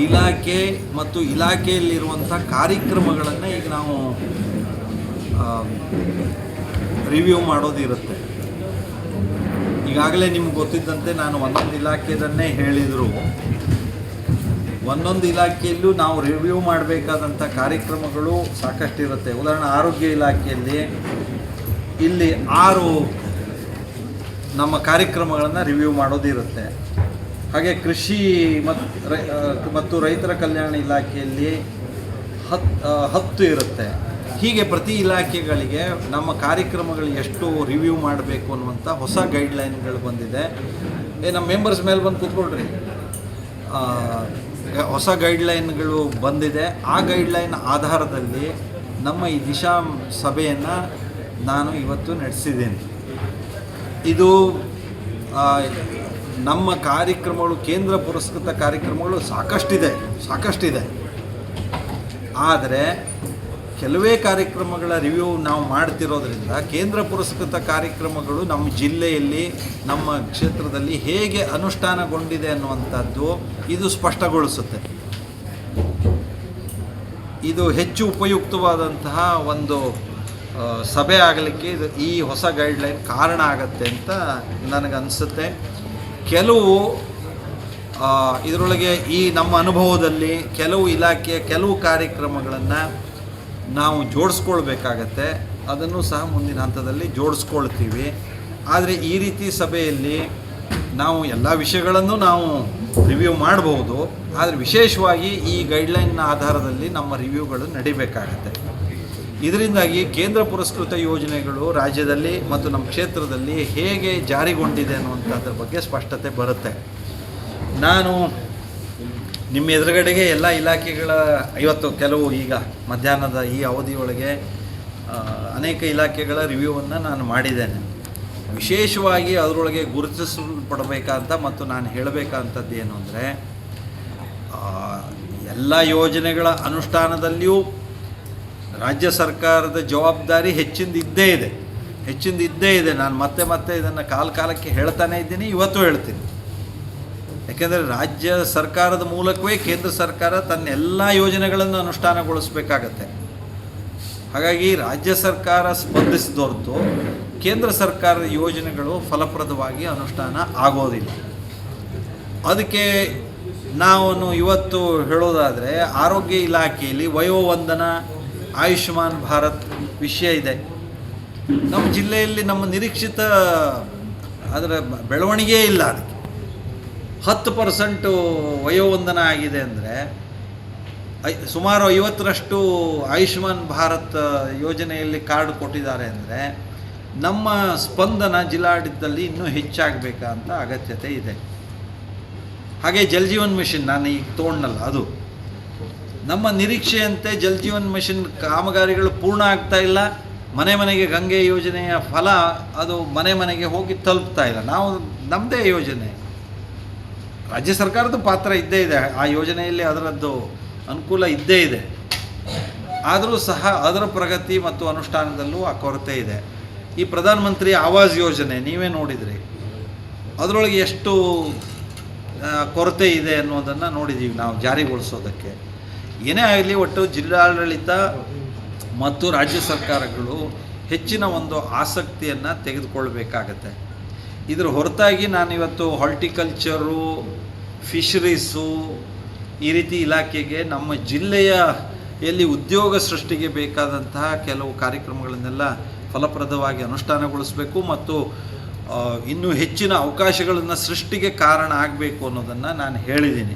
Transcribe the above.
ಇಲಾಖೆ ಮತ್ತು ಇಲಾಖೆಯಲ್ಲಿರುವಂಥ ಕಾರ್ಯಕ್ರಮಗಳನ್ನು ಈಗ ನಾವು ರಿವ್ಯೂ ಮಾಡೋದಿರುತ್ತೆ. ಈಗಾಗಲೇ ನಿಮ್ಗೆ ಗೊತ್ತಿದ್ದಂತೆ ನಾನು ಒಂದೊಂದು ಇಲಾಖೆಯನ್ನೇ ಹೇಳಿದರು. ಒಂದೊಂದು ಇಲಾಖೆಯಲ್ಲೂ ನಾವು ರಿವ್ಯೂ ಮಾಡಬೇಕಾದಂಥ ಕಾರ್ಯಕ್ರಮಗಳು ಸಾಕಷ್ಟಿರುತ್ತೆ. ಉದಾಹರಣೆ ಆರೋಗ್ಯ ಇಲಾಖೆಯಲ್ಲಿ ಇಲ್ಲಿ 6 ನಮ್ಮ ಕಾರ್ಯಕ್ರಮಗಳನ್ನು ರಿವ್ಯೂ ಮಾಡೋದಿರುತ್ತೆ. ಹಾಗೆ ಕೃಷಿ ಮತ್ತು ರೈತರ ಕಲ್ಯಾಣ ಇಲಾಖೆಯಲ್ಲಿ 10 ಇರುತ್ತೆ. ಹೀಗೆ ಪ್ರತಿ ಇಲಾಖೆಗಳಿಗೆ ನಮ್ಮ ಕಾರ್ಯಕ್ರಮಗಳು ಎಷ್ಟು ರಿವ್ಯೂ ಮಾಡಬೇಕು ಅನ್ನುವಂಥ ಹೊಸ ಗೈಡ್ಲೈನ್ಗಳು ಬಂದಿದೆ. ನಮ್ಮ ಮೆಂಬರ್ಸ್ ಮೇಲೆ ಬಂದು ಕೂತ್ಕೊಳ್ರಿ, ಹೊಸ ಗೈಡ್ಲೈನ್ಗಳು ಬಂದಿದೆ. ಆ ಗೈಡ್ಲೈನ್ ಆಧಾರದಲ್ಲಿ ನಮ್ಮ ಈ ದಿಶಾ ಸಭೆಯನ್ನು ನಾನು ಇವತ್ತು ನಡೆಸಿದ್ದೀನಿ. ಇದು ನಮ್ಮ ಕಾರ್ಯಕ್ರಮಗಳು, ಕೇಂದ್ರ ಪುರಸ್ಕೃತ ಕಾರ್ಯಕ್ರಮಗಳು ಸಾಕಷ್ಟಿದೆ. ಆದರೆ ಕೆಲವೇ ಕಾರ್ಯಕ್ರಮಗಳ ರಿವ್ಯೂ ನಾವು ಮಾಡ್ತಿರೋದ್ರಿಂದ ಕೇಂದ್ರ ಪುರಸ್ಕೃತ ಕಾರ್ಯಕ್ರಮಗಳು ನಮ್ಮ ಜಿಲ್ಲೆಯಲ್ಲಿ, ನಮ್ಮ ಕ್ಷೇತ್ರದಲ್ಲಿ ಹೇಗೆ ಅನುಷ್ಠಾನಗೊಂಡಿದೆ ಅನ್ನುವಂಥದ್ದು ಇದು ಸ್ಪಷ್ಟಗೊಳಿಸುತ್ತೆ. ಇದು ಹೆಚ್ಚು ಉಪಯುಕ್ತವಾದಂತಹ ಒಂದು ಸಭೆ ಆಗಲಿಕ್ಕೆ ಈ ಹೊಸ ಗೈಡ್ಲೈನ್ ಕಾರಣ ಆಗತ್ತೆ ಅಂತ ನನಗನ್ನಿಸುತ್ತೆ. ಕೆಲವು ಇದರೊಳಗೆ ಈ ನಮ್ಮ ಅನುಭವದಲ್ಲಿ ಕೆಲವು ಇಲಾಖೆಯ ಕೆಲವು ಕಾರ್ಯಕ್ರಮಗಳನ್ನು ನಾವು ಜೋಡಿಸ್ಕೊಳ್ಬೇಕಾಗತ್ತೆ. ಅದನ್ನು ಸಹ ಮುಂದಿನ ಹಂತದಲ್ಲಿ ಜೋಡಿಸ್ಕೊಳ್ತೀವಿ. ಆದರೆ ಈ ರೀತಿ ಸಭೆಯಲ್ಲಿ ನಾವು ಎಲ್ಲ ವಿಷಯಗಳನ್ನು ನಾವು ರಿವ್ಯೂ ಮಾಡಬಹುದು. ಆದರೆ ವಿಶೇಷವಾಗಿ ಈ ಗೈಡ್ಲೈನ್ನ ಆಧಾರದಲ್ಲಿ ನಮ್ಮ ರಿವ್ಯೂಗಳು ನಡಿಬೇಕಾಗತ್ತೆ. ಇದರಿಂದಾಗಿ ಕೇಂದ್ರ ಪುರಸ್ಕೃತ ಯೋಜನೆಗಳು ರಾಜ್ಯದಲ್ಲಿ ಮತ್ತು ನಮ್ಮ ಕ್ಷೇತ್ರದಲ್ಲಿ ಹೇಗೆ ಜಾರಿಗೊಂಡಿದೆ ಅನ್ನುವಂಥದ್ರ ಬಗ್ಗೆ ಸ್ಪಷ್ಟತೆ ಬರುತ್ತೆ. ನಾನು ನಿಮ್ಮ ಎದುರುಗಡೆಗೆ ಎಲ್ಲ ಇಲಾಖೆಗಳ ಇವತ್ತು ಕೆಲವು ಈಗ ಮಧ್ಯಾಹ್ನದ ಈ ಅವಧಿಯೊಳಗೆ ಅನೇಕ ಇಲಾಖೆಗಳ ರಿವ್ಯೂವನ್ನು ನಾನು ಮಾಡಿದ್ದೇನೆ. ವಿಶೇಷವಾಗಿ ಅದರೊಳಗೆ ಗುರುತಿಸಲ್ಪಡಬೇಕಂತ ಮತ್ತು ನಾನು ಹೇಳಬೇಕಂಥದ್ದು ಏನು ಅಂದರೆ, ಎಲ್ಲ ಯೋಜನೆಗಳ ಅನುಷ್ಠಾನದಲ್ಲಿಯೂ ರಾಜ್ಯ ಸರ್ಕಾರದ ಜವಾಬ್ದಾರಿ ಹೆಚ್ಚಿಂದ ಇದ್ದೇ ಇದೆ. ನಾನು ಮತ್ತೆ ಇದನ್ನು ಕಾಲಕ್ಕೆ ಹೇಳ್ತಾನೇ ಇದ್ದೀನಿ, ಇವತ್ತು ಹೇಳ್ತೀನಿ. ಯಾಕೆಂದರೆ ರಾಜ್ಯ ಸರ್ಕಾರದ ಮೂಲಕವೇ ಕೇಂದ್ರ ಸರ್ಕಾರ ತನ್ನ ಎಲ್ಲ ಯೋಜನೆಗಳನ್ನು ಅನುಷ್ಠಾನಗೊಳಿಸಬೇಕಾಗತ್ತೆ. ಹಾಗಾಗಿ ರಾಜ್ಯ ಸರ್ಕಾರ ಸ್ಪಂದಿಸಿದೊರ್ತು ಕೇಂದ್ರ ಸರ್ಕಾರದ ಯೋಜನೆಗಳು ಫಲಪ್ರದವಾಗಿ ಅನುಷ್ಠಾನ ಆಗೋದಿಲ್ಲ. ಅದಕ್ಕೆ ನಾವು ಇವತ್ತು ಹೇಳೋದಾದರೆ, ಆರೋಗ್ಯ ಇಲಾಖೆಯಲ್ಲಿ ವಯೋವಂದನ, ಆಯುಷ್ಮಾನ್ ಭಾರತ್ ವಿಷಯ ಇದೆ. ನಮ್ಮ ಜಿಲ್ಲೆಯಲ್ಲಿ ನಮ್ಮ ನಿರೀಕ್ಷಿತ ಅದರ ಬೆಳವಣಿಗೆ ಇಲ್ಲ. ಅದಕ್ಕೆ 10% ವಯೋವಂದನ ಆಗಿದೆ ಅಂದರೆ, ಸುಮಾರು 50ರಷ್ಟು ಆಯುಷ್ಮಾನ್ ಭಾರತ್ ಯೋಜನೆಯಲ್ಲಿ ಕಾರ್ಡ್ ಕೊಟ್ಟಿದ್ದಾರೆ ಅಂದರೆ, ನಮ್ಮ ಸ್ಪಂದನ ಜಿಲ್ಲಾಡಳಿತದಲ್ಲಿ ಇನ್ನೂ ಹೆಚ್ಚಾಗಬೇಕಂತ ಅಗತ್ಯತೆ ಇದೆ. ಹಾಗೆ ಜಲ್ ಜೀವನ್ ಮಿಷನ್ ನಾನು ಈಗ ತೊಗೊಂಡಲ್ಲ, ಅದು ನಮ್ಮ ನಿರೀಕ್ಷೆಯಂತೆ ಜಲ್ ಜೀವನ್ ಮಿಷನ್ ಕಾಮಗಾರಿಗಳು ಪೂರ್ಣ ಆಗ್ತಾ ಇಲ್ಲ. ಮನೆಗೆ ಗಂಗೆ ಯೋಜನೆಯ ಫಲ ಅದು ಮನೆಗೆ ಹೋಗಿ ತಲುಪ್ತಾ ಇಲ್ಲ. ನಾವು ನಮ್ಮದೇ ಯೋಜನೆ, ರಾಜ್ಯ ಸರ್ಕಾರದ ಪಾತ್ರ ಇದ್ದೇ ಇದೆ, ಆ ಯೋಜನೆಯಲ್ಲಿ ಅದರದ್ದು ಅನುಕೂಲ ಇದ್ದೇ ಇದೆ. ಆದರೂ ಸಹ ಅದರ ಪ್ರಗತಿ ಮತ್ತು ಅನುಷ್ಠಾನದಲ್ಲೂ ಆ ಕೊರತೆ ಇದೆ. ಈ ಪ್ರಧಾನ ಮಂತ್ರಿ ಆವಾಸ್ ಯೋಜನೆ ನೀವೇ ನೋಡಿದ್ರಿ, ಅದರೊಳಗೆ ಎಷ್ಟು ಕೊರತೆ ಇದೆ ಅನ್ನೋದನ್ನು ನೋಡಿದ್ದೀವಿ ನಾವು ಜಾರಿಗೊಳಿಸೋದಕ್ಕೆ. ಏನೇ ಆಗಲಿ, ಒಟ್ಟು ಜಿಲ್ಲಾಡಳಿತ ಮತ್ತು ರಾಜ್ಯ ಸರ್ಕಾರಗಳು ಹೆಚ್ಚಿನ ಒಂದು ಆಸಕ್ತಿಯನ್ನು ತೆಗೆದುಕೊಳ್ಬೇಕಾಗತ್ತೆ. ಇದರ ಹೊರತಾಗಿ ನಾನಿವತ್ತು ಹಾರ್ಟಿಕಲ್ಚರು, ಫಿಶರೀಸು ಈ ರೀತಿ ಇಲಾಖೆಗೆ ನಮ್ಮ ಜಿಲ್ಲೆಯಲ್ಲಿ ಉದ್ಯೋಗ ಸೃಷ್ಟಿಗೆ ಬೇಕಾದಂತಹ ಕೆಲವು ಕಾರ್ಯಕ್ರಮಗಳನ್ನೆಲ್ಲ ಫಲಪ್ರದವಾಗಿ ಅನುಷ್ಠಾನಗೊಳಿಸಬೇಕು ಮತ್ತು ಇನ್ನೂ ಹೆಚ್ಚಿನ ಅವಕಾಶಗಳನ್ನು ಸೃಷ್ಟಿಗೆ ಕಾರಣ ಆಗಬೇಕು ಅನ್ನೋದನ್ನು ನಾನು ಹೇಳಿದ್ದೀನಿ.